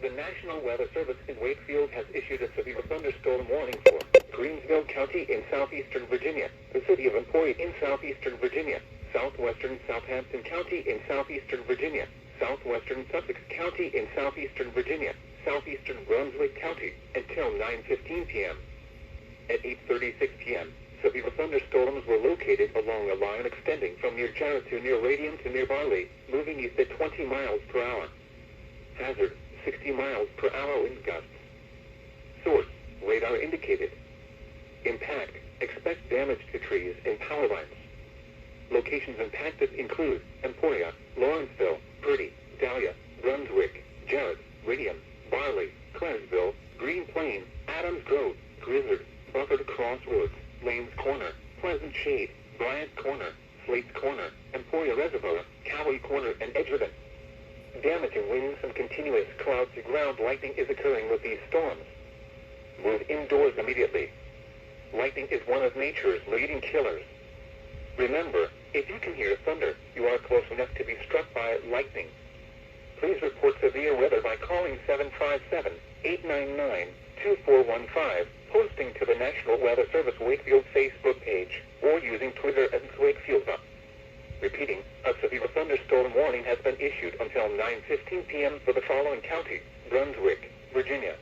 The National Weather Service in Wakefield has issued a severe thunderstorm warning for Greensville County in southeastern Virginia, the city of Emporia in southeastern Virginia, southwestern Southampton County in southeastern Virginia, southwestern Sussex County in southeastern Virginia, southeastern Brunswick County, until 9:15 p.m. At 8:36 p.m., severe thunderstorms were located along a line extending from near Jarrah to near Radium to near Barley, moving east at 20 miles per hour. Hazard, 60 miles per hour wind gusts. Source, radar indicated. Impact, expect damage to trees and power lines. Locations impacted include Emporia, Lawrenceville, Purdy, Dahlia, Brunswick, Jarrett, Radium, Barley, Claresville, Green Plain, Adams Grove, Grizzard, Bufford Crossroads, Lanes Corner, Pleasant Shade, Bryant Corner, Slate's Corner, Emporia Reservoir, Cowie Corner, and Edgerton. Damaging winds and continuous cloud-to-ground lightning is occurring with these storms. Move indoors immediately. Lightning is one of nature's leading killers. Remember, if you can hear thunder, you are close enough to be struck by lightning. Please report severe weather by calling 757-899-2415, posting to the National Weather Service Wakefield Facebook page, or using Twitter at Wakefield. Repeating, a severe thunderstorm warning has been issued until 9:15 p.m. for the following counties: Brunswick, Virginia,